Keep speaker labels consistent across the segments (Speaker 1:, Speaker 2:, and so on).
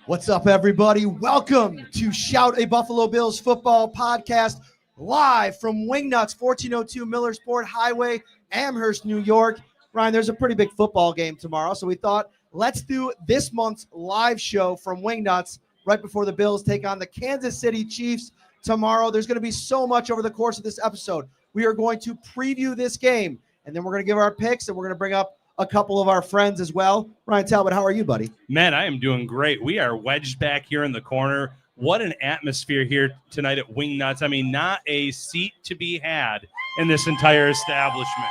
Speaker 1: What's up, everybody? Welcome to Shout a Buffalo Bills Football Podcast, live from Wingnuts, 1402 Millersport Highway, Amherst, New York. Ryan, there's a pretty big football game tomorrow, so we thought let's do this month's live show from Wingnuts right before the Bills take on the Kansas City Chiefs tomorrow. There's going to be so much over the course of this episode. We are going to preview this game, and then we're going to give our picks, and we're going to bring up a couple of our friends as well. Ryan Talbot, how are you, buddy?
Speaker 2: Man, I am doing great. We are wedged back here in the corner. What an atmosphere here tonight at Wingnuts. I mean, not a seat to be had in this entire establishment.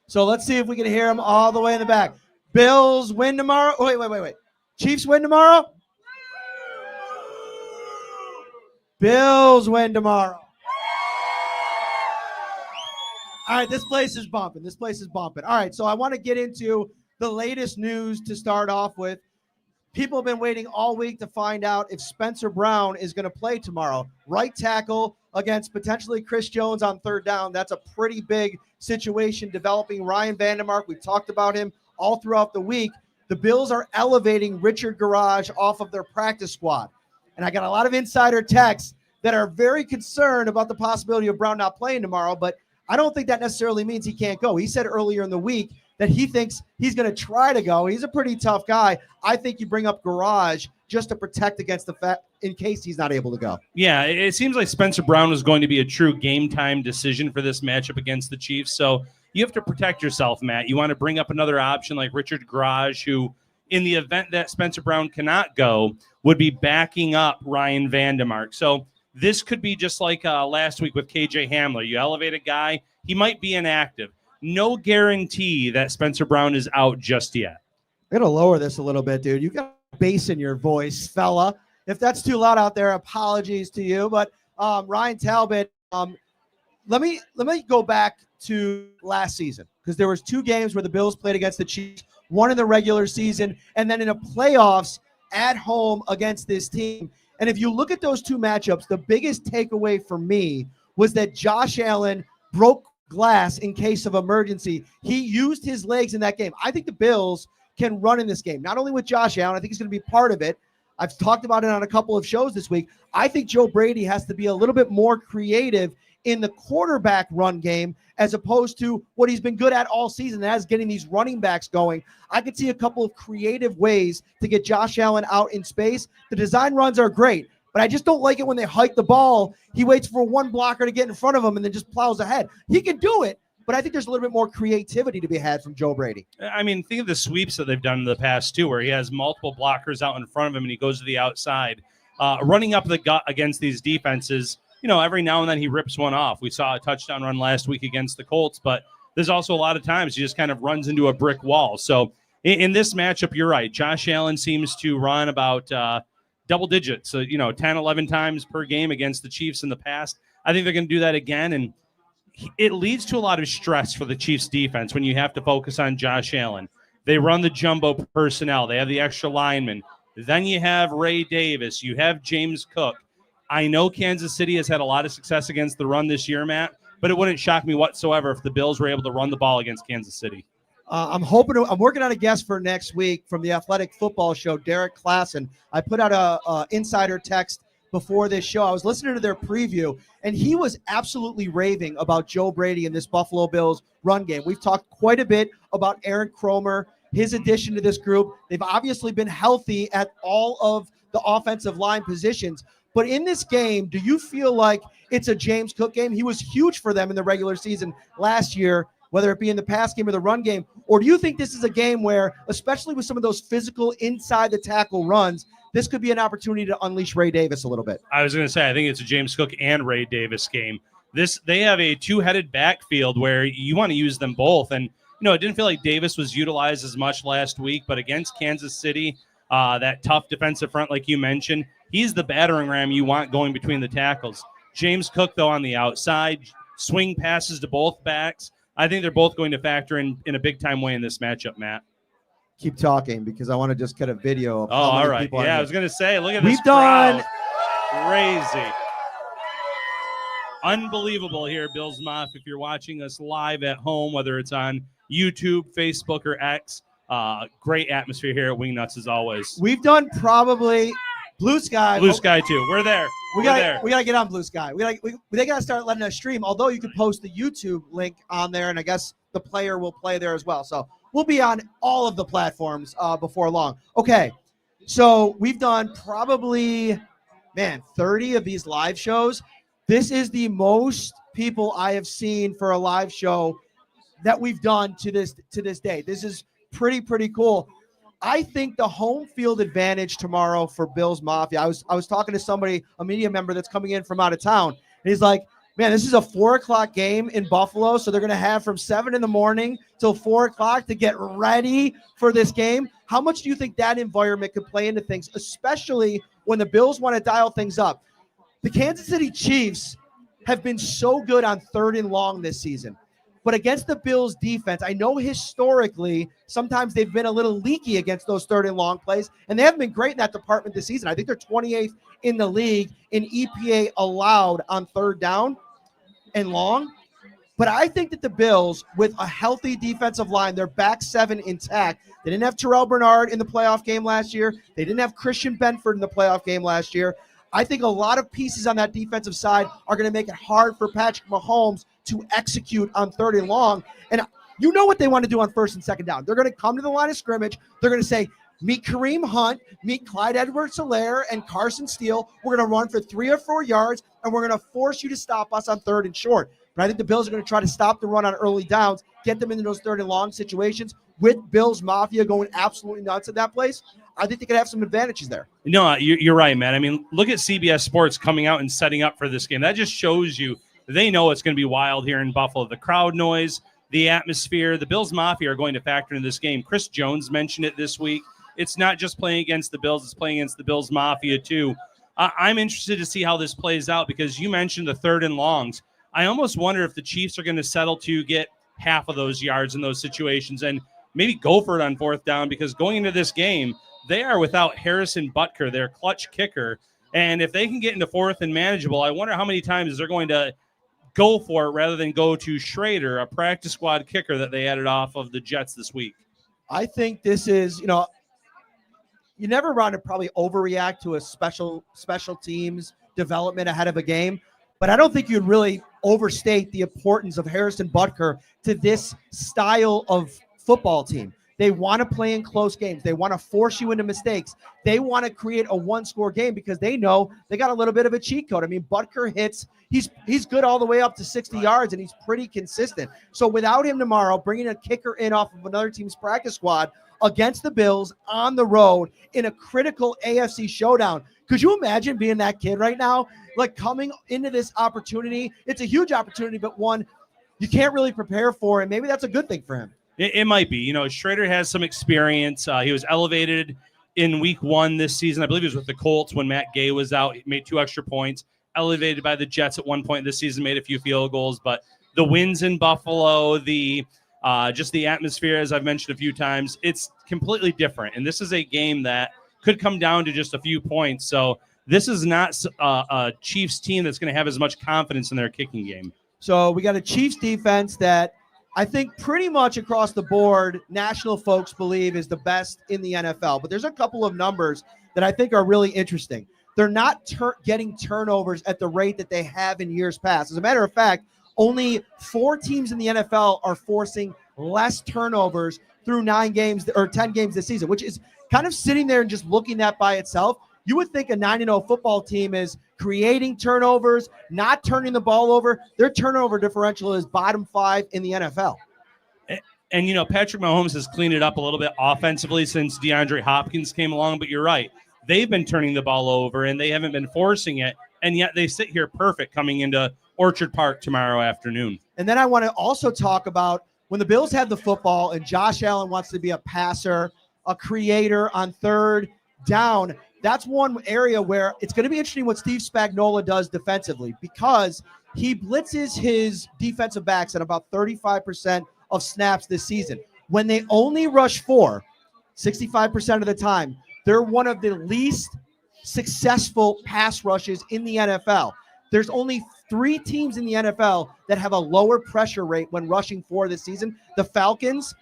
Speaker 1: So let's see if we can hear them all the way in the back. Bills win tomorrow. Wait. Chiefs win tomorrow? Bills win tomorrow. All right, this place is bumping. All right, so I want to get into the latest news to start off with. People have been waiting all week to find out if Spencer Brown is going to play tomorrow. Right tackle against potentially Chris Jones on third down. That's a pretty big situation developing. Ryan Vandermark, we've talked about him all throughout the week. The Bills are elevating Richard Garage off of their practice squad. And I got a lot of insider texts that are very concerned about the possibility of Brown not playing tomorrow, but I don't think that necessarily means he can't go. He said earlier in the week that he thinks he's going to try to go. He's a pretty tough guy. I think you bring up Garage just to protect against the fact in case he's not able to go.
Speaker 2: Yeah, it seems like Spencer Brown was going to be a true game time decision for this matchup against the Chiefs. So you have to protect yourself, Matt. You want to bring up another option like Richard Garage, who in the event that Spencer Brown cannot go, would be backing up Ryan Vandermark. So this could be just like last week with KJ Hamler. You elevate a guy, he might be inactive. No guarantee that Spencer Brown is out just yet.
Speaker 1: I'm going to lower this a little bit, dude. You got bass in your voice, fella. If that's too loud out there, apologies to you. But Ryan Talbot, let me go back to last season, because there was two games where the Bills played against the Chiefs, one in the regular season, and then in the playoffs at home against this team. And if you look at those two matchups, the biggest takeaway for me was that Josh Allen broke glass in case of emergency. He used his legs in that game. I think the Bills can run in this game, not only with Josh Allen. I think he's going to be part of it. I've talked about it on a couple of shows this week. I think Joe Brady has to be a little bit more creative in the quarterback run game as opposed to what he's been good at all season, as getting these running backs going. I could see a couple of creative ways to get Josh Allen out in space. The design runs are great, but I just don't like it when they hike the ball. He waits for one blocker to get in front of him and then just plows ahead. He can do it, but I think there's a little bit more creativity to be had from Joe Brady. I
Speaker 2: mean, think of the sweeps that they've done in the past, too, where he has multiple blockers out in front of him and he goes to the outside. Running up the gut against these defenses, you know, every now and then he rips one off. We saw a touchdown run last week against the Colts, but there's also a lot of times he just kind of runs into a brick wall. So in this matchup, you're right. Josh Allen seems to run about double digits, so, 10, 11 times per game against the Chiefs in the past. I think they're going to do that again, and it leads to a lot of stress for the Chiefs defense when you have to focus on Josh Allen. They run the jumbo personnel. They have the extra linemen. Then you have Ray Davis. You have James Cook. I know Kansas City has had a lot of success against the run this year, Matt, but it wouldn't shock me whatsoever if the Bills were able to run the ball against Kansas City.
Speaker 1: I'm working on a guest for next week from the Athletic Football Show, Derek Klassen. I put out a insider text before this show. I was listening to their preview, and he was absolutely raving about Joe Brady and this Buffalo Bills run game. We've talked quite a bit about Aaron Cromer, his addition to this group. They've obviously been healthy at all of the offensive line positions. But in this game, do you feel like it's a James Cook game? He was huge for them in the regular season last year, whether it be in the pass game or the run game. Or do you think this is a game where, especially with some of those physical inside the tackle runs, this could be an opportunity to unleash Ray Davis a little bit?
Speaker 2: I was going to say, I think it's a James Cook and Ray Davis game. They have a two-headed backfield where you want to use them both. And, it didn't feel like Davis was utilized as much last week, but against Kansas City, that tough defensive front, like you mentioned, he's the battering ram you want going between the tackles. James Cook, though, on the outside, swing passes to both backs. I think they're both going to factor in a big-time way in this matchup, Matt.
Speaker 1: Keep talking, because I want to just get a video of
Speaker 2: how many people I was going to say, look at this crowd. Crazy. Unbelievable here, Bills Mafia. If you're watching us live at home, whether it's on YouTube, Facebook, or X, Great atmosphere here at Wingnuts as always.
Speaker 1: We've done probably Blue Sky.
Speaker 2: Blue Sky too. We're there.
Speaker 1: We gotta get on Blue Sky. They gotta start letting us stream. Although you could post the YouTube link on there, and I guess the player will play there as well. So we'll be on all of the platforms before long. Okay, so we've done probably 30 of these live shows. This is the most people I have seen for a live show that we've done to this day. This is pretty cool. I think the home field advantage tomorrow for Bills Mafia. I was talking to somebody, a media member that's coming in from out of town, and he's like, man, this is a 4:00 game in Buffalo, so they're going to have from 7 in the morning till 4:00 to get ready for this game. How much do you think that environment could play into things, especially when the Bills want to dial things up? The Kansas City Chiefs have been so good on 3rd and long this season. But against the Bills defense, I know historically sometimes they've been a little leaky against those 3rd and long plays, and they haven't been great in that department this season. I think they're 28th in the league in EPA allowed on 3rd down and long. But I think that the Bills, with a healthy defensive line, their back 7 intact, they didn't have Terrell Bernard in the playoff game last year. They didn't have Christian Benford in the playoff game last year. I think a lot of pieces on that defensive side are going to make it hard for Patrick Mahomes to execute on 3rd and long. And you know what they want to do on 1st and 2nd down. They're going to come to the line of scrimmage. They're going to say, meet Kareem Hunt, meet Clyde Edwards-Helaire and Carson Steele. We're going to run for 3 or 4 yards, and we're going to force you to stop us on 3rd and short. But I think the Bills are going to try to stop the run on early downs, get them into those 3rd and long situations. With Bills Mafia going absolutely nuts at that place, I think they could have some advantages there.
Speaker 2: No, you're right, man. I mean, look at CBS Sports coming out and setting up for this game. That just shows you they know it's going to be wild here in Buffalo. The crowd noise, the atmosphere, the Bills Mafia are going to factor in this game. Chris Jones mentioned it this week. It's not just playing against the Bills, it's playing against the Bills Mafia too. I'm interested to see how this plays out because you mentioned the 3rd and longs. I almost wonder if the Chiefs are going to settle to get half of those yards in those situations and maybe go for it on 4th down because going into this game, they are without Harrison Butker, their clutch kicker. And if they can get into 4th and manageable, I wonder how many times they're going to go for it rather than go to Schrader, a practice squad kicker that they added off of the Jets this week.
Speaker 1: I think this is, you never want to probably overreact to a special teams development ahead of a game, but I don't think you'd really overstate the importance of Harrison Butker to this style of football team. They want to play in close games. They want to force you into mistakes. They want to create a 1-score game because they know they got a little bit of a cheat code. I mean, Butker hits, he's good all the way up to 60 yards, and he's pretty consistent. So without him tomorrow, bringing a kicker in off of another team's practice squad against the Bills on the road in a critical AFC showdown. Could you imagine being that kid right now? Like coming into this opportunity, it's a huge opportunity, but one you can't really prepare for, and maybe that's a good thing for him.
Speaker 2: It might be. Schrader has some experience. He was elevated in week 1 this season. I believe he was with the Colts when Matt Gay was out. He made 2 extra points. Elevated by the Jets at one point this season, made a few field goals. But the wins in Buffalo, just the atmosphere, as I've mentioned a few times, it's completely different. And this is a game that could come down to just a few points. So this is not a Chiefs team that's going to have as much confidence in their kicking game.
Speaker 1: So we got a Chiefs defense that I think pretty much across the board, national folks believe is the best in the NFL. But there's a couple of numbers that I think are really interesting. They're not getting turnovers at the rate that they have in years past. As a matter of fact, only 4 teams in the NFL are forcing less turnovers through 9 games or 10 games this season, which is kind of sitting there and just looking at by itself. You would think a 9-0 football team is creating turnovers, not turning the ball over. Their turnover differential is bottom 5 in the NFL.
Speaker 2: And Patrick Mahomes has cleaned it up a little bit offensively since DeAndre Hopkins came along, but you're right. They've been turning the ball over, and they haven't been forcing it, and yet they sit here perfect coming into Orchard Park tomorrow afternoon.
Speaker 1: And then I want to also talk about when the Bills have the football and Josh Allen wants to be a passer, a creator on 3rd down. That's one area where it's going to be interesting what Steve Spagnuolo does defensively because he blitzes his defensive backs at about 35% of snaps this season. When they only rush 4, 65% of the time, they're one of the least successful pass rushes in the NFL. There's only 3 teams in the NFL that have a lower pressure rate when rushing 4 this season. The Falcons,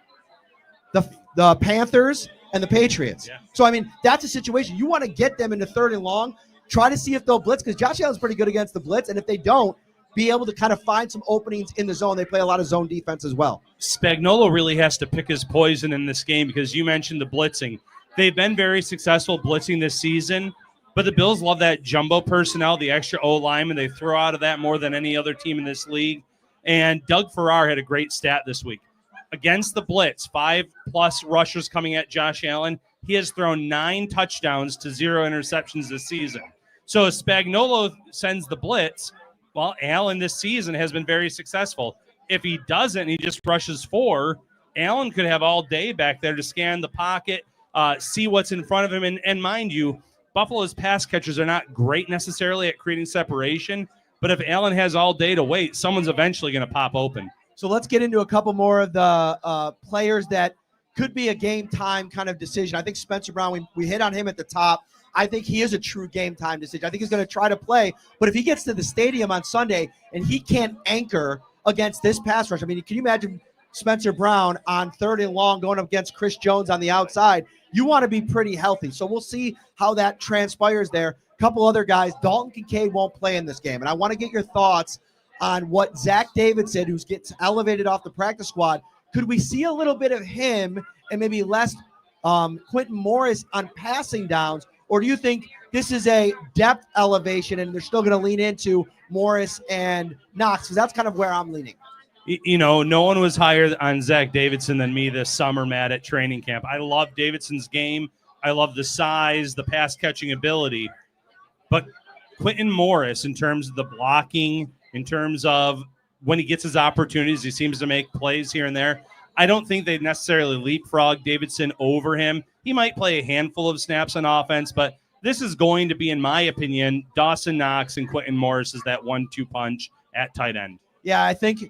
Speaker 1: the Panthers and the Patriots.
Speaker 2: Yeah.
Speaker 1: So, I mean, that's a situation. You want to get them into 3rd and long, try to see if they'll blitz, because Josh Allen's pretty good against the blitz. And if they don't, be able to kind of find some openings in the zone. They play a lot of zone defense as well.
Speaker 2: Spagnuolo really has to pick his poison in this game because you mentioned the blitzing. They've been very successful blitzing this season, but the Bills love that jumbo personnel, the extra O-lineman. They throw out of that more than any other team in this league. And Doug Farrar had a great stat this week. Against the blitz, 5+ rushers coming at Josh Allen. He has thrown 9 touchdowns to 0 interceptions this season. So if Spagnuolo sends the blitz, well, Allen this season has been very successful. If he doesn't, he just rushes 4, Allen could have all day back there to scan the pocket, see what's in front of him. And mind you, Buffalo's pass catchers are not great necessarily at creating separation, but if Allen has all day to wait, someone's eventually going to pop open.
Speaker 1: So let's get into a couple more of the players that could be a game time kind of decision. I think Spencer Brown, we hit on him at the top. I think he is a true game time decision. I think he's going to try to play, but if he gets to the stadium on Sunday and he can't anchor against this pass rush, I mean, can you imagine Spencer Brown on 3rd and long going up against Chris Jones on the outside? You want to be pretty healthy. So we'll see how that transpires there. A couple other guys, Dalton Kincaid won't play in this game, and I want to get your thoughts on what Zach Davidson, who gets elevated off the practice squad. Could we see a little bit of him and maybe less Quentin Morris on passing downs? Or do you think this is a depth elevation and they're still going to lean into Morris and Knox? Because that's kind of where I'm leaning.
Speaker 2: You know, no one was higher on Zach Davidson than me this summer, Matt, at training camp. I love Davidson's game. I love the size, the pass-catching ability. But Quentin Morris, in terms of the blocking, in terms of when he gets his opportunities, he seems to make plays here and there. I don't think they'd necessarily leapfrog Davidson over him. He might play a handful of snaps on offense, but this is going to be, in my opinion, Dawson Knox and Quentin Morris is that 1-2 punch at tight end.
Speaker 1: Yeah, I think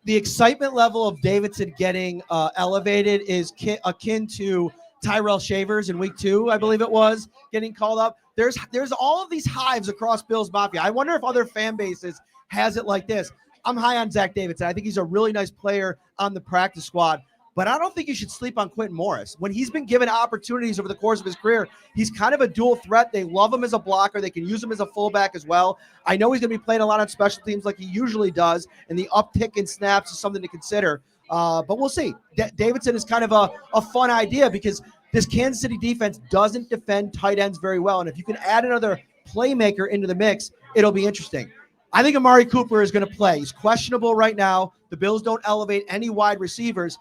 Speaker 1: the excitement level of Davidson getting elevated is akin to Tyrell Shavers in week 2, I believe it was, getting called up. There's all of these hives across Bills Mafia. I wonder if other fan bases has it like this. I'm high on Zach Davidson. I think he's a really nice player on the practice squad, but I don't think you should sleep on Quentin Morris. When he's been given opportunities over the course of his career, he's kind of a dual threat. They love him as a blocker. They can use him as a fullback as well. I know he's going to be playing a lot on special teams like he usually does, and the uptick in snaps is something to consider. But we'll see. Davidson is kind of a fun idea because this Kansas City defense doesn't defend tight ends very well, and if you can add another playmaker into the mix, it'll be interesting. I think Amari Cooper is going to play. He's questionable right now. The Bills don't elevate any wide receivers.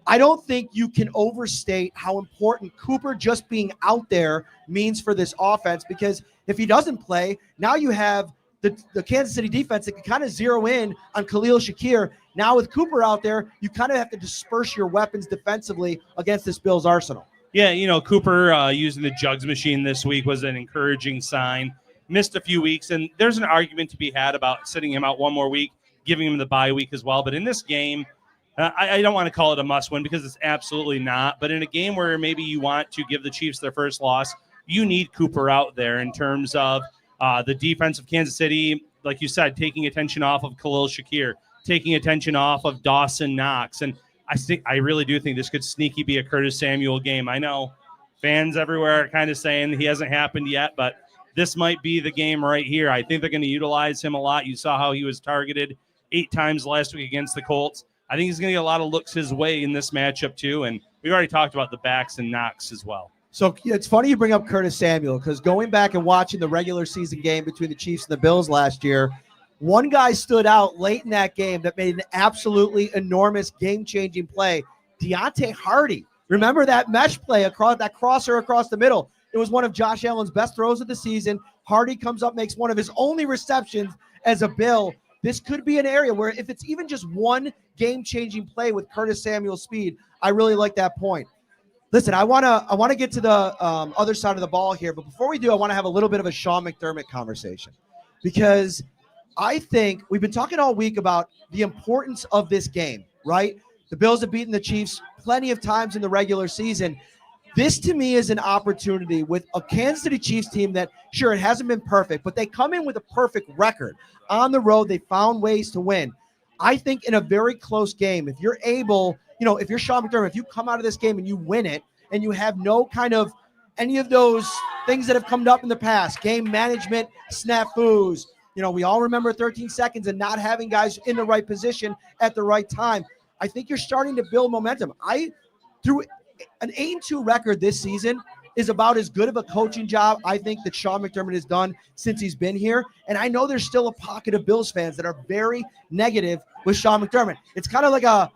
Speaker 1: I don't think you can overstate how important Cooper just being out there means for this offense, because if he doesn't play, now you have the Kansas City defense that can kind of zero in on Khalil Shakir. Now with Cooper out there, you kind of have to disperse your weapons defensively against this Bills arsenal.
Speaker 2: Yeah, you know, Cooper using the jugs machine this week was an encouraging sign. Missed a few weeks, and there's an argument to be had about sitting him out one more week, giving him the bye week as well. But in this game, I don't want to call it a must-win because it's absolutely not. But in a game where maybe you want to give the Chiefs their first loss, you need Cooper out there in terms of the defense of Kansas City, like you said, taking attention off of Khalil Shakir, taking attention off of Dawson Knox. And I really do think this could sneaky be a Curtis Samuel game. I know fans everywhere are kind of saying he hasn't happened yet, but this might be the game right here. I think they're going to utilize him a lot. You saw how he was targeted 8 times last week against the Colts. I think he's going to get a lot of looks his way in this matchup too, and we've already talked about the backs and Knox as well.
Speaker 1: So it's funny you bring up Curtis Samuel, because going back and watching the regular season game between the Chiefs and the Bills last year, one guy stood out late in that game that made an absolutely enormous game-changing play, Deontay Hardy. Remember that mesh play across that crosser across the middle? It was one of Josh Allen's best throws of the season. Hardy comes up, makes one of his only receptions as a Bill. This could be an area where if it's even just one game-changing play with Curtis Samuel's speed, I really like that point. Listen, I want to get to the other side of the ball here, but before we do, I want to have a little bit of a Sean McDermott conversation, because I think we've been talking all week about the importance of this game, right? The Bills have beaten the Chiefs plenty of times in the regular season. This, to me, is an opportunity with a Kansas City Chiefs team that, sure, it hasn't been perfect, but they come in with a perfect record. On the road, they found ways to win. I think in a very close game, if you're able if you're Sean McDermott, if you come out of this game and you win it and you have no kind of any of those things that have come up in the past, game management, snafus, we all remember 13 seconds and not having guys in the right position at the right time. I think you're starting to build momentum. Through an 8-2 record this season is about as good of a coaching job I think that Sean McDermott has done since he's been here. And I know there's still a pocket of Bills fans that are very negative with Sean McDermott. It's kind of like a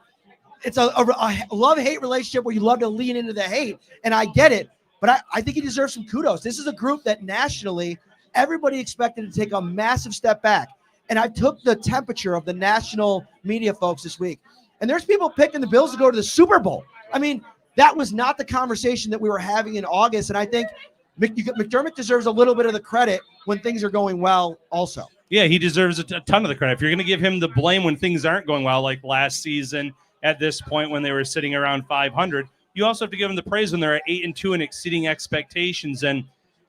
Speaker 1: love-hate relationship where you love to lean into the hate, and I get it, but I think he deserves some kudos. This is a group that nationally everybody expected to take a massive step back, and I took the temperature of the national media folks this week, and there's people picking the Bills to go to the Super Bowl. I mean, that was not the conversation that we were having in August, and I think McDermott deserves a little bit of the credit when things are going well also.
Speaker 2: Yeah, he deserves a ton of the credit. If you're going to give him the blame when things aren't going well, like last season at this point when they were sitting around 500, you also have to give him the praise when they're at 8-2 and exceeding expectations. And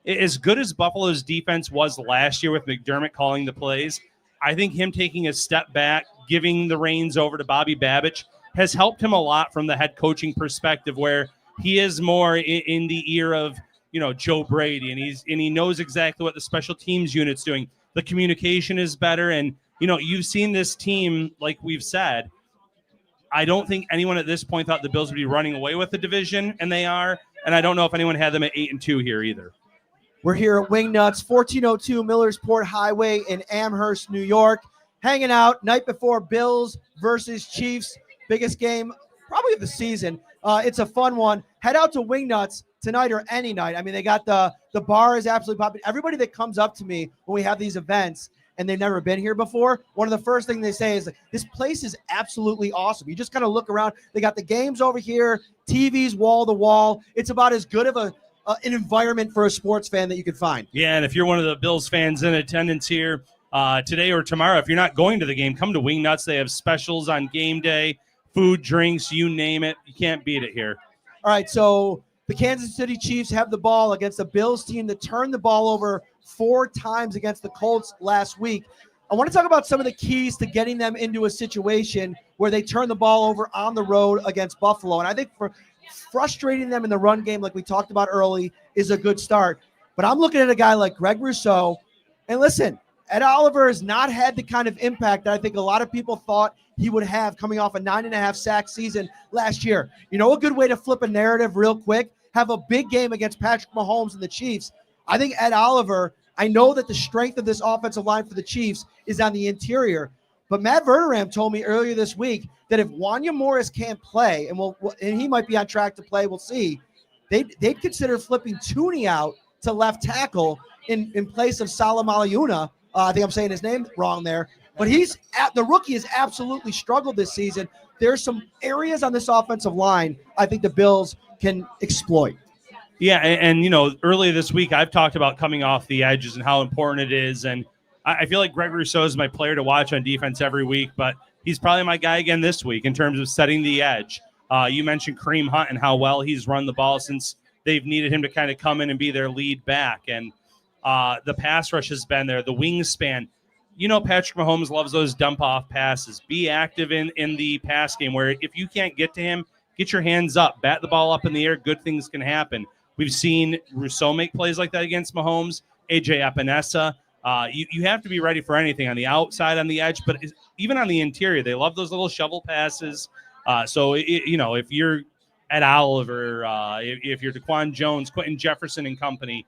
Speaker 2: as good as Buffalo's defense was last year with McDermott calling the plays, I think him taking a step back, giving the reins over to Bobby Babich, has helped him a lot from the head coaching perspective, where he is more in the ear of, Joe Brady, and he knows exactly what the special teams unit's doing. The communication is better, and you've seen this team, like we've said. I don't think anyone at this point thought the Bills would be running away with the division, and they are. And I don't know if anyone had them at 8-2 here either.
Speaker 1: We're here at Wingnuts, 1402 Millersport Highway in Amherst, New York, hanging out night before Bills versus Chiefs, biggest game probably of the season. It's a fun one. Head out to Wingnuts tonight or any night. I mean, they got the bar is absolutely popping. Everybody that comes up to me when we have these events and they've never been here before, one of the first things they say is, like, this place is absolutely awesome. You just kind of look around. They got the games over here, TVs wall to wall. It's about as good of an environment for a sports fan that you could find.
Speaker 2: Yeah, and if you're one of the Bills fans in attendance here today or tomorrow, if you're not going to the game, come to Wingnuts. They have specials on game day, food, drinks, you name it. You can't beat it here.
Speaker 1: All right, so the Kansas City Chiefs have the ball against the Bills team that turned the ball over 4 times against the Colts last week. I want to talk about some of the keys to getting them into a situation where they turn the ball over on the road against Buffalo. And I think for frustrating them in the run game, like we talked about early, is a good start. But I'm looking at a guy like Greg Rousseau. And listen, Ed Oliver has not had the kind of impact that I think a lot of people thought he would have coming off a 9.5 sack season last year. A good way to flip a narrative real quick, have a big game against Patrick Mahomes and the Chiefs. I think Ed Oliver, I know that the strength of this offensive line for the Chiefs is on the interior, but Matt Verderame told me earlier this week that if Wanya Morris can't play, and he might be on track to play, we'll see, they'd consider flipping Tooney out to left tackle in place of Salam Aliuna. I think I'm saying his name wrong there, but the rookie has absolutely struggled this season. There's some areas on this offensive line I think the Bills can exploit.
Speaker 2: Yeah, and earlier this week I've talked about coming off the edges and how important it is, and I feel like Greg Rousseau is my player to watch on defense every week, but he's probably my guy again this week in terms of setting the edge. You mentioned Kareem Hunt and how well he's run the ball since they've needed him to kind of come in and be their lead back, and the pass rush has been there, the wingspan. Patrick Mahomes loves those dump-off passes. Be active in the pass game where if you can't get to him, get your hands up, bat the ball up in the air, good things can happen. We've seen Rousseau make plays like that against Mahomes, AJ Epinesa. You have to be ready for anything on the outside, on the edge, but even on the interior, they love those little shovel passes. So if you're Ed Oliver, if you're DaQuan Jones, Quentin Jefferson and company,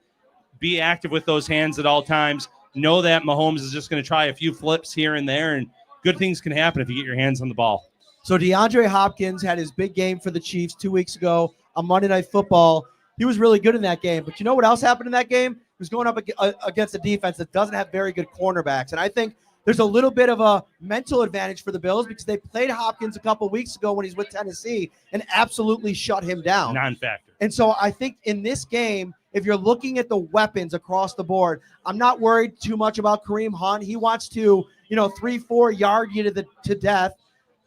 Speaker 2: be active with those hands at all times. Know that Mahomes is just going to try a few flips here and there, and good things can happen if you get your hands on the ball.
Speaker 1: So DeAndre Hopkins had his big game for the Chiefs 2 weeks ago on Monday Night Football. He was really good in that game. But you know what else happened in that game? He was going up against a defense that doesn't have very good cornerbacks. And I think there's a little bit of a mental advantage for the Bills because they played Hopkins a couple weeks ago when he's with Tennessee and absolutely shut him down.
Speaker 2: Non-factor.
Speaker 1: And so I think in this game, if you're looking at the weapons across the board, I'm not worried too much about Kareem Hunt. He wants to, 3-4 yard you to death.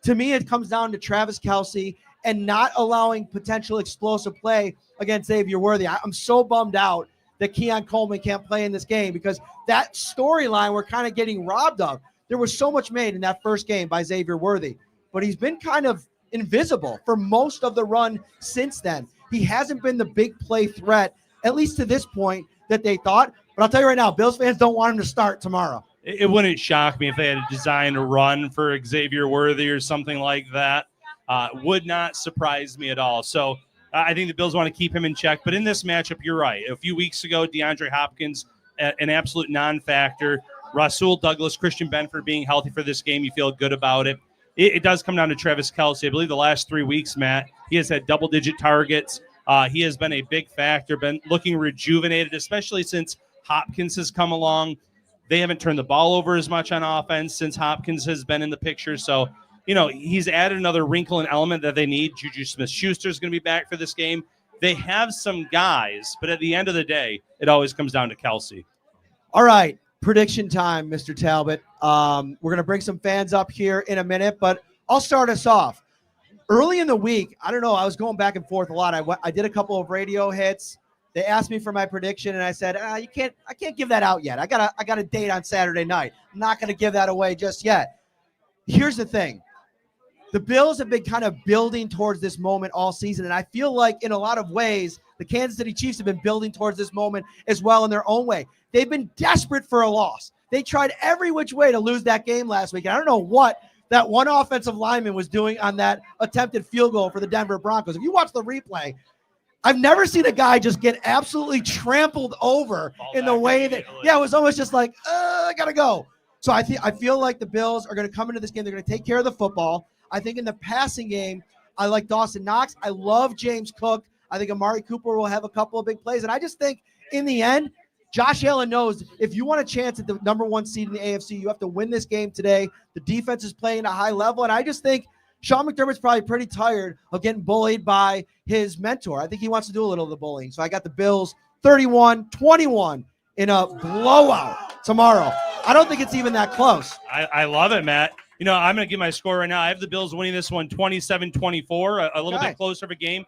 Speaker 1: To me, it comes down to Travis Kelce and not allowing potential explosive play against Xavier Worthy. I'm so bummed out that Keon Coleman can't play in this game because that storyline we're kind of getting robbed of. There was so much made in that first game by Xavier Worthy, but he's been kind of invisible for most of the run since then. He hasn't been the big play threat, at least to this point, that they thought. But I'll tell you right now, Bills fans don't want him to start tomorrow.
Speaker 2: It wouldn't shock me if they had designed a run for Xavier Worthy or something like that. Would not surprise me at all. So I think the Bills want to keep him in check. But in this matchup, you're right. A few weeks ago, DeAndre Hopkins, an absolute non-factor. Rasul Douglas, Christian Benford being healthy for this game, you feel good about it. It does come down to Travis Kelce. I believe the last 3 weeks, Matt, he has had double-digit targets. He has been a big factor, been looking rejuvenated, especially since Hopkins has come along. They haven't turned the ball over as much on offense since Hopkins has been in the picture. So, he's added another wrinkle and element that they need. Juju Smith-Schuster is going to be back for this game. They have some guys, but at the end of the day, it always comes down to Kelce.
Speaker 1: All right, prediction time, Mr. Talbot. We're going to bring some fans up here in a minute, but I'll start us off. Early in the week, I don't know, I was going back and forth a lot. I did a couple of radio hits. They asked me for my prediction, and I said, I can't give that out yet. I got a date on Saturday night. I'm not going to give that away just yet. Here's the thing. The Bills have been kind of building towards this moment all season, and I feel like in a lot of ways, the Kansas City Chiefs have been building towards this moment as well in their own way. They've been desperate for a loss. They tried every which way to lose that game last week. And I don't know what that one offensive lineman was doing on that attempted field goal for the Denver Broncos. If you watch the replay, I've never seen a guy just get absolutely trampled over in the way that, it was almost just like, I got to go. So I feel like the Bills are going to come into this game. They're going to take care of the football. I think in the passing game, I like Dawson Knox. I love James Cook. I think Amari Cooper will have a couple of big plays. And I just think in the end, Josh Allen knows if you want a chance at the number 1 seed in the AFC, you have to win this game today. The defense is playing at a high level. And I just think Sean McDermott's probably pretty tired of getting bullied by his mentor. I think he wants to do a little of the bullying. So I got the Bills 31-21 in a blowout tomorrow. I don't think it's even that close.
Speaker 2: I love it, Matt. I'm going to give my score right now. I have the Bills winning this one 27-24, a little bit closer of a game.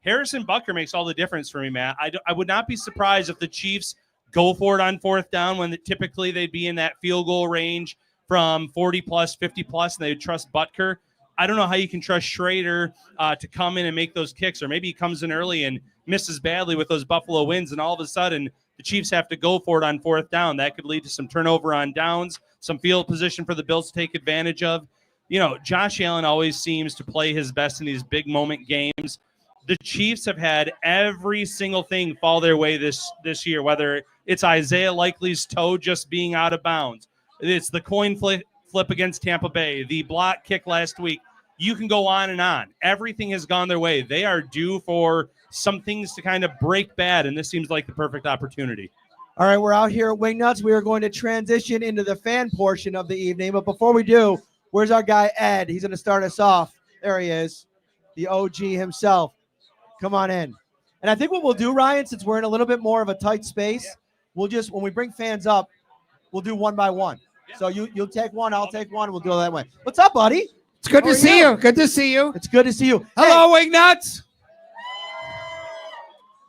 Speaker 2: Harrison Butker makes all the difference for me, Matt. I would not be surprised if the Chiefs go for it on 4th down when typically they'd be in that field goal range from 40-plus, 50-plus, and they would trust Butker. I don't know how you can trust Schrader to come in and make those kicks, or maybe he comes in early and misses badly with those Buffalo wins, and all of a sudden the Chiefs have to go for it on 4th down. That could lead to some turnover on downs, some field position for the Bills to take advantage of. Josh Allen always seems to play his best in these big moment games. The Chiefs have had every single thing fall their way this year, whether it's Isaiah Likely's toe just being out of bounds. It's the coin flip against Tampa Bay, the block kick last week. You can go on and on. Everything has gone their way. They are due for some things to kind of break bad, and this seems like the perfect opportunity.
Speaker 1: All right, we're out here at Wingnuts. We are going to transition into the fan portion of the evening. But before we do, where's our guy, Ed? He's going to start us off. There he is, the OG himself. Come on in. And I think what we'll do, Ryan, since we're in a little bit more of a tight space, we'll just, when we bring fans up, we'll do one by one. So you'll take one, I'll take one, and we'll do it that way. What's up, buddy?
Speaker 3: It's good to see you. Good to see you.
Speaker 1: It's good to see you.
Speaker 3: Hello, Wingnuts.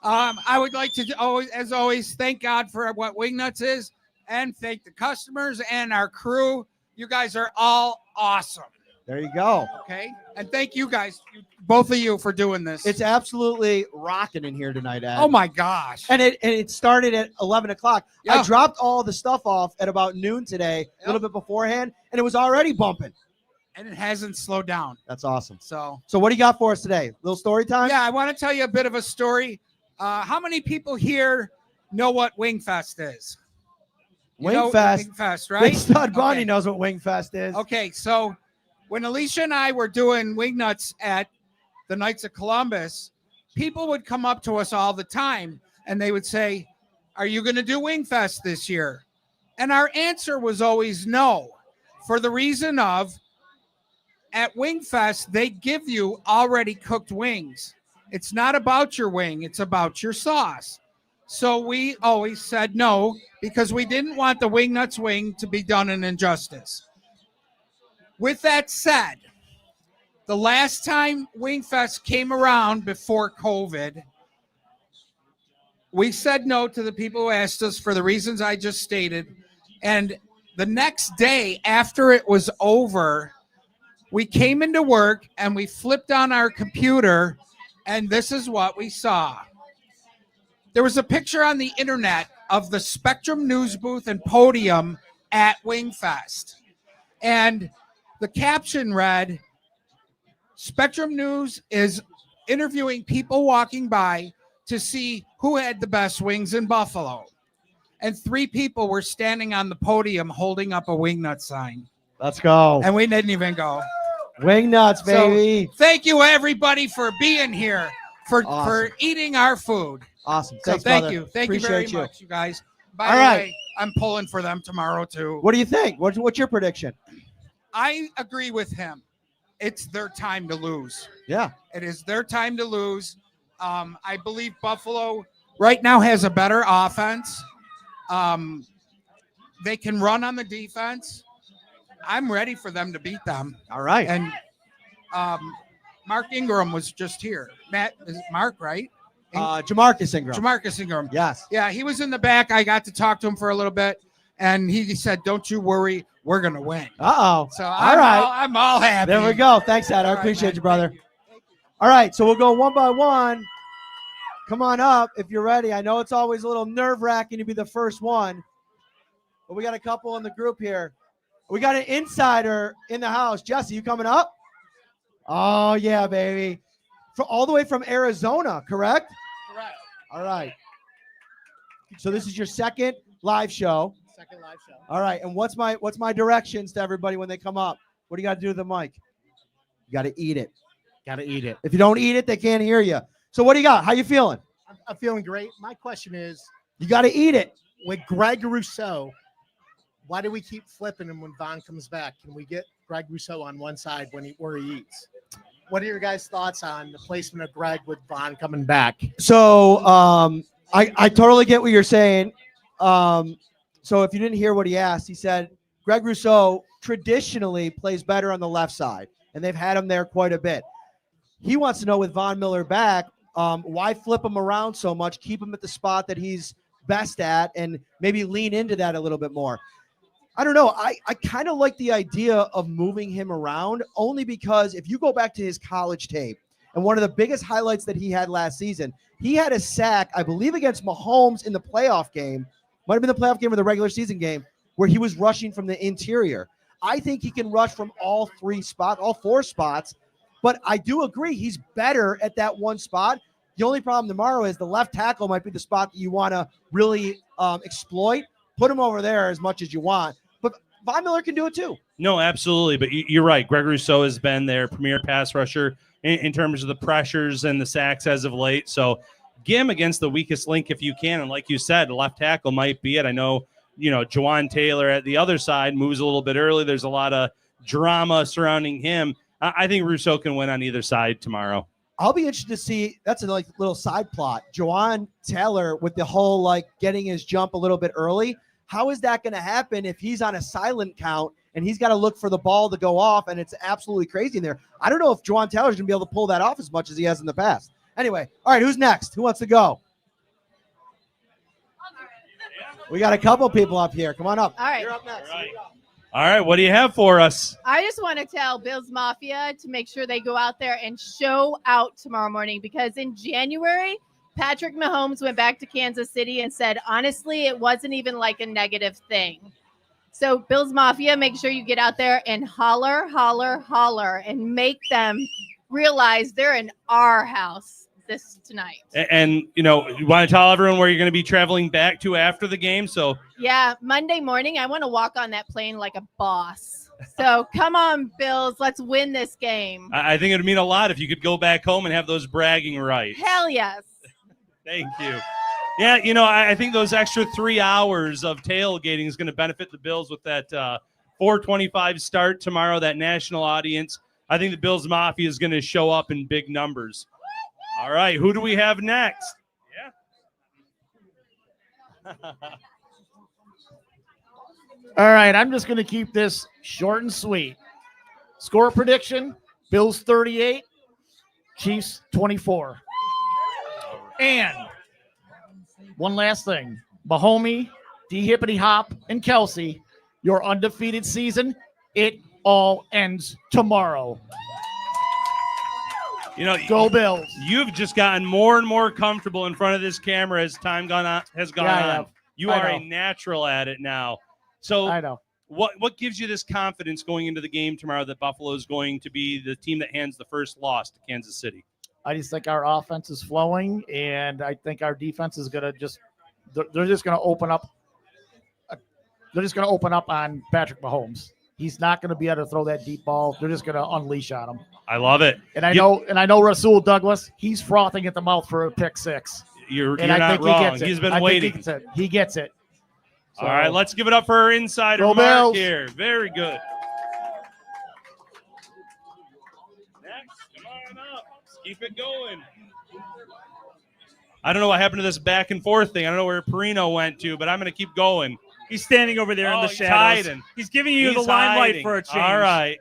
Speaker 3: I would like to always thank God for what Wingnuts is, and thank the customers and our crew. You guys are all awesome.
Speaker 1: There you go.
Speaker 3: Okay, and thank you guys, both of you, for doing this.
Speaker 1: It's absolutely rocking in here tonight, Ed.
Speaker 3: Oh my gosh!
Speaker 1: And it started at 11 o'clock.
Speaker 3: Yeah.
Speaker 1: I dropped all the stuff off at about noon today, a little bit beforehand, and it was already bumping.
Speaker 3: And it hasn't slowed down.
Speaker 1: That's awesome.
Speaker 3: So
Speaker 1: what do you got for us today? Little story time?
Speaker 3: Yeah, I want to tell you a bit of a story. How many people here know what Wingfest is?
Speaker 1: Wingfest.
Speaker 3: Wingfest, right?
Speaker 1: Big Stud Bonnie knows what Wingfest is.
Speaker 3: Okay, so when Alicia and I were doing Wingnuts at the Knights of Columbus, people would come up to us all the time and they would say, "Are you going to do Wingfest this year?" And our answer was always no, for the reason of, at Wingfest, they give you already cooked wings. It's not about your wing, it's about your sauce. So we always said no, because we didn't want the Wingnuts wing to be done an injustice. With that said, the last time Wingfest came around before COVID, we said no to the people who asked us for the reasons I just stated. And the next day after it was over, We came into work and we flipped on our computer, and this is what we saw. There was a picture on the internet of the Spectrum News booth and podium at Wingfest. And the caption read, Spectrum News is interviewing people walking by to see who had the best wings in Buffalo. And 3 people were standing on the podium holding up a Wingnutz sign.
Speaker 1: Let's go.
Speaker 3: And we didn't even go.
Speaker 1: Wingnuts, baby.
Speaker 3: So, thank you, everybody, for being here, for
Speaker 1: Awesome.
Speaker 3: eating our food.
Speaker 1: Awesome.
Speaker 3: So
Speaker 1: Thanks,
Speaker 3: thank
Speaker 1: brother.
Speaker 3: you. Thank
Speaker 1: Appreciate
Speaker 3: you very much, you guys. By
Speaker 1: All
Speaker 3: the
Speaker 1: right.
Speaker 3: way, I'm pulling for them tomorrow, too.
Speaker 1: What do you think? What's your prediction?
Speaker 3: I agree with him. It's their time to lose.
Speaker 1: Yeah.
Speaker 3: It is their time to lose. I believe Buffalo right now has a better offense. They can run on the defense. I'm ready for them to beat them.
Speaker 1: All right.
Speaker 3: And Mark Ingram was just here. Matt, is it Mark, right?
Speaker 1: Jamarcus Ingram.
Speaker 3: Jamarcus Ingram.
Speaker 1: Yes.
Speaker 3: Yeah, he was in the back. I got to talk to him for a little bit, and he said, "Don't you worry, we're gonna win."
Speaker 1: Uh-oh.
Speaker 3: So
Speaker 1: all right.
Speaker 3: I'm all happy.
Speaker 1: There we go. Thanks, Ed. I
Speaker 3: All right,
Speaker 1: appreciate
Speaker 3: man.
Speaker 1: you, brother. All right, so we'll go one by one. Come on up if you're ready. I know it's always a little nerve-wracking to be the first one, but we got a couple in the group here. We got an insider in the house. Jesse, you coming up? Oh, yeah, baby. All the way from Arizona, correct?
Speaker 4: Correct.
Speaker 1: All right. So this is your second live show.
Speaker 4: Second live show.
Speaker 1: All right, and what's my directions to everybody when they come up? What do you got to do to the mic? You got to eat it.
Speaker 4: Got to eat it.
Speaker 1: If you don't eat it, they can't hear you. So what do you got? How you feeling?
Speaker 4: I'm feeling great. My question is,
Speaker 1: You got to eat it.
Speaker 4: with Greg Rousseau, why do we keep flipping him when Von comes back? Can we get Greg Rousseau on one side where he eats? What are your guys' thoughts on the placement of Greg with Von coming back?
Speaker 1: So I totally get what you're saying. So if you didn't hear what he asked, he said Greg Rousseau traditionally plays better on the left side, and they've had him there quite a bit. He wants to know with Von Miller back, why flip him around so much? Keep him at the spot that he's best at and maybe lean into that a little bit more. I don't know. I kind of like the idea of moving him around only because if you go back to his college tape, and one of the biggest highlights that he had last season, he had a sack, I believe, against Mahomes in the playoff game. Might have been the playoff game or the regular season game where he was rushing from the interior. I think he can rush from all 4 spots, but I do agree he's better at that one spot. The only problem tomorrow is the left tackle might be the spot that you want to really exploit. Put him over there as much as you want, but Von Miller can do it too.
Speaker 2: No, absolutely. But you're right. Greg Rousseau has been their premier pass rusher in terms of the pressures and the sacks as of late. So get him against the weakest link if you can. And like you said, the left tackle might be it. I know, Rousseau Taylor at the other side moves a little bit early. There's a lot of drama surrounding him. I think Rousseau can win on either side tomorrow.
Speaker 1: I'll be interested to see. That's a little side plot. Rousseau Taylor with the whole getting his jump a little bit early. How is that going to happen if he's on a silent count and he's got to look for the ball to go off and it's absolutely crazy in there? I don't know if Rousseau Taylor's going to be able to pull that off as much as he has in the past. Anyway, all right, who's next? Who wants to go? We got a couple people up here. Come on up.
Speaker 5: All right.
Speaker 1: You're up next.
Speaker 2: All right. What do you have for us?
Speaker 5: I just want to tell Bills Mafia to make sure they go out there and show out tomorrow morning because in January, Patrick Mahomes went back to Kansas City and said, honestly, it wasn't even like a negative thing. So Bills Mafia, make sure you get out there and holler, holler, holler and make them realize they're in our house this tonight.
Speaker 2: And, you want to tell everyone where you're going to be traveling back to after the game. So
Speaker 5: Yeah, Monday morning, I want to walk on that plane like a boss. So come on, Bills, let's win this game.
Speaker 2: I think it would mean a lot if you could go back home and have those bragging rights.
Speaker 5: Hell yes.
Speaker 2: Thank you. Yeah, I think those extra 3 hours of tailgating is going to benefit the Bills with that 4:25 start tomorrow, that national audience. I think the Bills Mafia is going to show up in big numbers. All right, who do we have next? Yeah.
Speaker 6: All right, I'm just going to keep this short and sweet. Score prediction, Bills 38, Chiefs 24. And one last thing, Mahomes, D-Hippity Hop, and Kelce, your undefeated season, it all ends tomorrow.
Speaker 2: You know,
Speaker 6: Go Bills.
Speaker 2: You've just gotten more and more comfortable in front of this camera as time has gone on. You are a natural at it now. So
Speaker 6: I know.
Speaker 2: What gives you this confidence going into the game tomorrow that Buffalo is going to be the team that hands the first loss to Kansas City?
Speaker 6: I just think our offense is flowing, and I think our defense is going to they're just going to open up. They're just going to open up on Patrick Mahomes. He's not going to be able to throw that deep ball. They're just going to unleash on him.
Speaker 2: I love it.
Speaker 6: And I know Rasul Douglas, he's frothing at the mouth for a pick six.
Speaker 2: You're not wrong. He's been waiting.
Speaker 6: He gets it. So,
Speaker 2: all right, let's give it up for our insider, Mark
Speaker 6: Bills.
Speaker 2: here. Very good. Next, come on up. Let's keep it going. I don't know what happened to this back and forth thing. I don't know where Parrino went to, but I'm going to keep going.
Speaker 7: He's standing over there in the shadows.
Speaker 2: Hiding.
Speaker 7: He's giving you the limelight for a change.
Speaker 2: All right.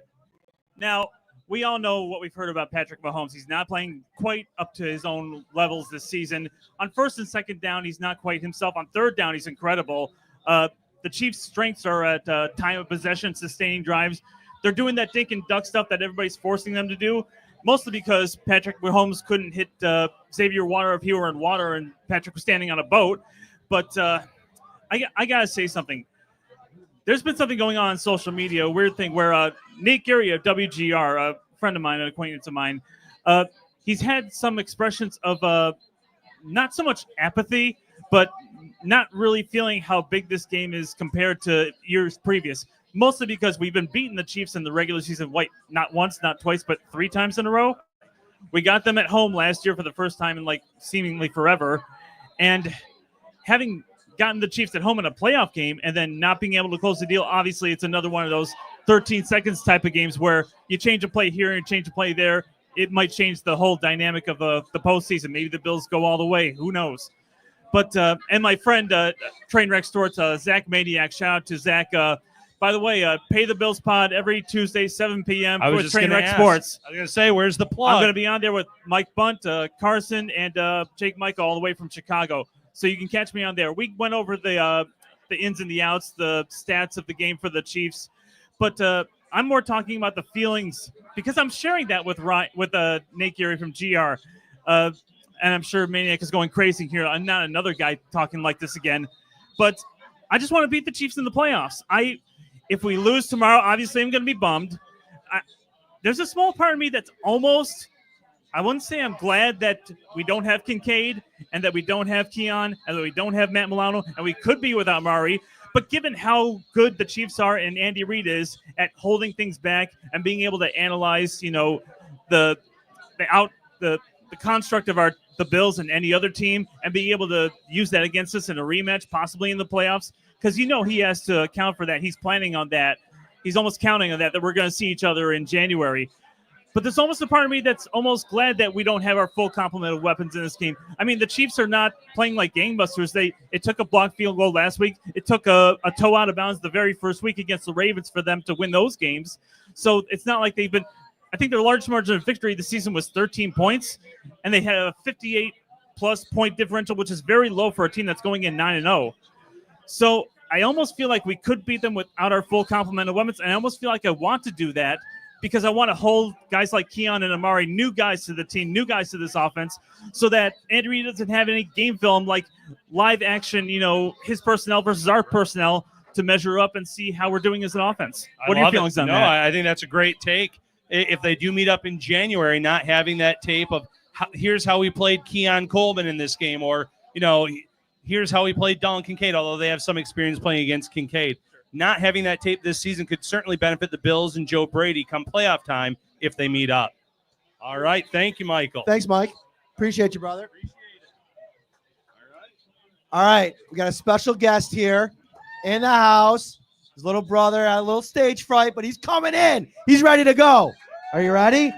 Speaker 7: Now, we all know what we've heard about Patrick Mahomes. He's not playing quite up to his own levels this season. On first and second down, he's not quite himself. On third down, he's incredible. The Chiefs' strengths are at time of possession, sustaining drives. They're doing that dink and duck stuff that everybody's forcing them to do, mostly because Patrick Mahomes couldn't hit Xavier Water if he were in water and Patrick was standing on a boat. But I got to say something. There's been something going on social media, a weird thing where Nate Geary of WGR, a friend of mine, an acquaintance of mine, he's had some expressions of not so much apathy, but not really feeling how big this game is compared to years previous, mostly because we've been beating the Chiefs in the regular season, not once, not twice, but 3 times in a row. We got them at home last year for the first time in seemingly forever. And having gotten the Chiefs at home in a playoff game and then not being able to close the deal, obviously it's another one of those 13 seconds type of games where you change a play here and change a play there. It might change the whole dynamic of the postseason. Maybe the Bills go all the way. Who knows? But and my friend, Trainwreck Sports, Zach Maniac, shout out to Zach. By the way, Pay the Bills pod every Tuesday, 7 p.m. for Trainwreck Sports.
Speaker 2: I was going to say, where's the plug?
Speaker 7: I'm going to be on there with Mike Bunt, Carson, and Jake Michael all the way from Chicago. So you can catch me on there. We went over the ins and the outs, the stats of the game for the Chiefs. But I'm more talking about the feelings because I'm sharing that with Nate Geary from GR. And I'm sure Maniac is going crazy here. I'm not another guy talking like this again. But I just want to beat the Chiefs in the playoffs. If we lose tomorrow, obviously I'm going to be bummed. There's a small part of me that's almost, I wouldn't say I'm glad that we don't have Kincaid and that we don't have Keon and that we don't have Matt Milano and we could be without Murray. But given how good the Chiefs are and Andy Reid is at holding things back and being able to analyze, the construct of the Bills and any other team and being able to use that against us in a rematch, possibly in the playoffs, because he has to account for that. He's planning on that. He's almost counting on that we're going to see each other in January. But there's almost a part of me that's almost glad that we don't have our full complement of weapons in this game. I mean, the Chiefs are not playing like gangbusters. It took a blocked field goal last week. It took a toe out of bounds the very first week against the Ravens for them to win those games. So it's not like they've been – I think their largest margin of victory this season was 13 points, and they had a 58-plus point differential, which is very low for a team that's going in 9-0. So I almost feel like we could beat them without our full complement of weapons, and I almost feel like I want to do that because I want to hold guys like Keon and Amari, new guys to the team, new guys to this offense, so that Andy Reid doesn't have any game film like live action, his personnel versus our personnel to measure up and see how we're doing as an offense. What are your feelings on that?
Speaker 2: No, I think that's a great take. If they do meet up in January, not having that tape of here's how we played Keon Coleman in this game, or, here's how we played Dalton Kincaid, although they have some experience playing against Kincaid. Not having that tape this season could certainly benefit the Bills and Joe Brady come playoff time if they meet up. All right. Thank you, Michael.
Speaker 1: Thanks, Mike. Appreciate you, brother. All right. We got a special guest here in the house. His little brother had a little stage fright, but he's coming in. He's ready to go. Are you ready?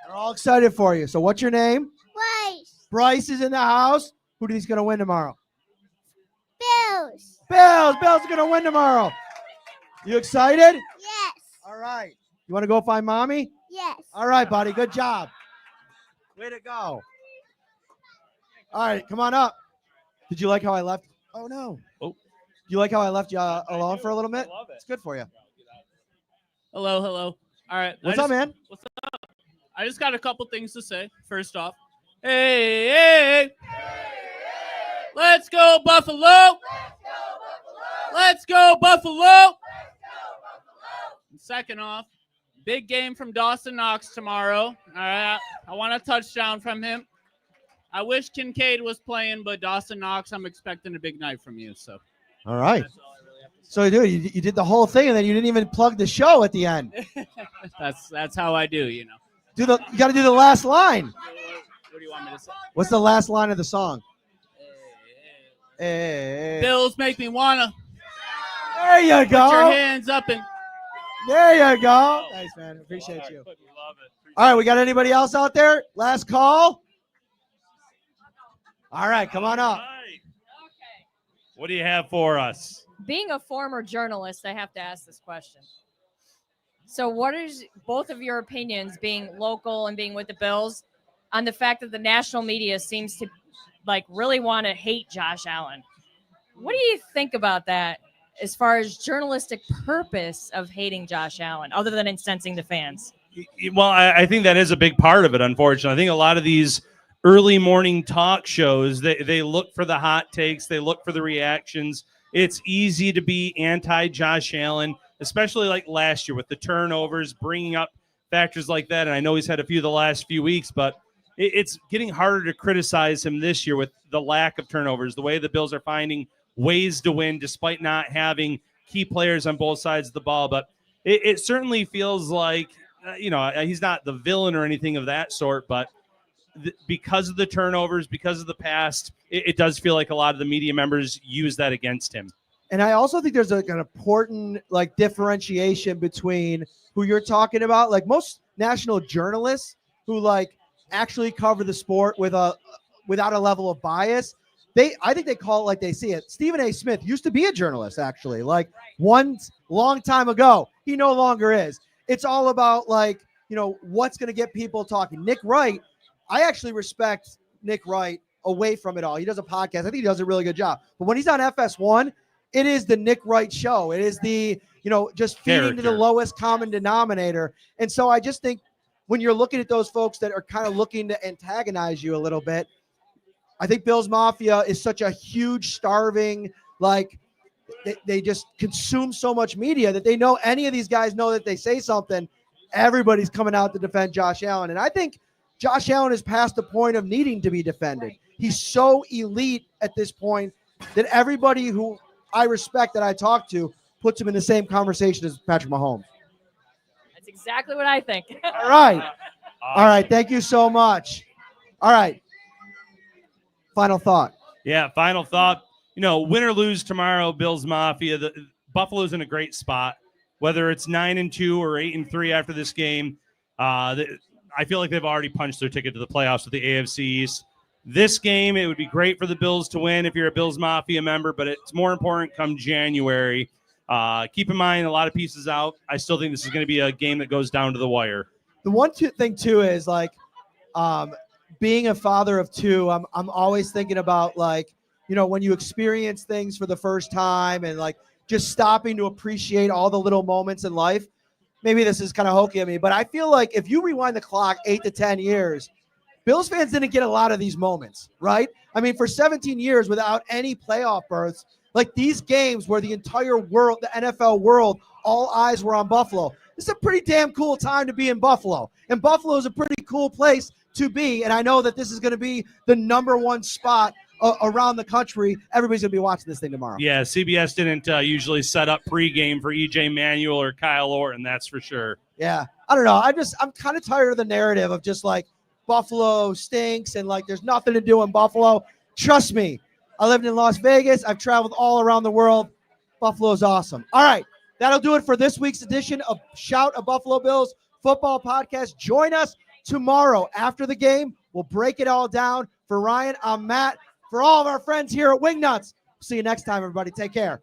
Speaker 1: We're all excited for you. So what's your name?
Speaker 8: Bryce.
Speaker 1: Bryce is in the house. Who do you think's going to win tomorrow?
Speaker 8: Bills.
Speaker 1: Bills. Bills are going to win tomorrow. You excited?
Speaker 8: Yes.
Speaker 1: All right. You want to go find mommy?
Speaker 8: Yes.
Speaker 1: All right, buddy. Good job. Way to go. All right. Come on up. Did you like how I left? Oh, no.
Speaker 2: Oh.
Speaker 1: You like how I left you alone for a little bit?
Speaker 2: I love it.
Speaker 1: It's good for you.
Speaker 9: Hello. All right.
Speaker 1: What's up, man?
Speaker 9: What's up? I just got a couple things to say. First off, hey. Let's go, Buffalo. Let's go, Buffalo. And second off, big game from Dawson Knox tomorrow. All right. I want a touchdown from him. I wish Kincaid was playing, but Dawson Knox, I'm expecting a big night from you. So.
Speaker 1: All right.
Speaker 9: That's all I really have to say.
Speaker 1: So, dude, you did the whole thing, and then you didn't even plug the show at the end.
Speaker 9: That's how I do, you know.
Speaker 1: You got to do the last line.
Speaker 9: What do you want me to say?
Speaker 1: What's the last line of the song? Hey.
Speaker 9: Bills make me wanna
Speaker 1: There you
Speaker 9: put your
Speaker 1: go.
Speaker 9: hands up and
Speaker 1: There you go. Thanks, man. Appreciate you. All right, we got anybody else out there? Last call. All right, come on up.
Speaker 2: What do you have for us?
Speaker 10: Being a former journalist, I have to ask this question. So what is both of your opinions, being local and being with the Bills, on the fact that the national media seems to really want to hate Josh Allen? What do you think about that as far as journalistic purpose of hating Josh Allen, other than incensing the fans?
Speaker 2: Well, I think that is a big part of it, unfortunately. I think a lot of these early morning talk shows, they look for the hot takes, they look for the reactions. It's easy to be anti-Josh Allen, especially like last year with the turnovers, bringing up factors like that. And I know he's had a few the last few weeks, but it's getting harder to criticize him this year with the lack of turnovers, the way the Bills are finding ways to win despite not having key players on both sides of the ball. But it certainly feels like, he's not the villain or anything of that sort, but because of the turnovers, because of the past, it does feel like a lot of the media members use that against him.
Speaker 1: And I also think there's an important differentiation between who you're talking about. Like most national journalists who actually cover the sport without a level of bias, I think they call it like they see it. Stephen A. Smith used to be a journalist, actually, once long time ago. He no longer is. It's all about what's going to get people talking. Nick Wright, I actually respect Nick Wright away from it all. He does a podcast. I think he does a really good job. But when he's on FS1, it is the Nick Wright show. It is the, just feeding to the lowest common denominator. And so I just think when you're looking at those folks that are kind of looking to antagonize you a little bit, I think Bills Mafia is such a huge, starving, they just consume so much media that they know any of these guys know that they say something, everybody's coming out to defend Josh Allen. And I think Josh Allen is past the point of needing to be defended. He's so elite at this point that everybody who I respect that I talk to puts him in the same conversation as Patrick Mahomes.
Speaker 10: That's exactly what I think.
Speaker 1: All right. All right. Thank you so much. All right. Final thought.
Speaker 2: Yeah, final thought. Win or lose tomorrow, Bills Mafia, Buffalo's in a great spot. Whether it's 9-2 or 8-3 after this game, I feel like they've already punched their ticket to the playoffs with the AFC East. This game, it would be great for the Bills to win if you're a Bills Mafia member, but it's more important come January. Keep in mind, a lot of pieces out. I still think this is going to be a game that goes down to the wire.
Speaker 1: The one thing, too, is being a father of two, I'm always thinking about when you experience things for the first time and just stopping to appreciate all the little moments in life. Maybe this is kind of hokey of me, but I feel like if you rewind the clock 8 to 10 years, Bills fans didn't get a lot of these moments, right? I mean, for 17 years without any playoff berths, these games where the entire world, the NFL world, all eyes were on Buffalo. This is a pretty damn cool time to be in Buffalo. And Buffalo is a pretty cool place to be. And I know that this is going to be the number one spot around the country. Everybody's going to be watching this thing tomorrow.
Speaker 2: Yeah, CBS didn't usually set up pregame for EJ Manuel or Kyle Orton, that's for sure.
Speaker 1: Yeah, I don't know. I'm kind of tired of the narrative of just Buffalo stinks and there's nothing to do in Buffalo. Trust me, I lived in Las Vegas. I've traveled all around the world. Buffalo's awesome. All right, that'll do it for this week's edition of Shout a Buffalo Bills Football Podcast. Join us tomorrow after the game. We'll break it all down. For Ryan, I'm Matt. For all of our friends here at Wingnuts, see you next time, everybody. Take care.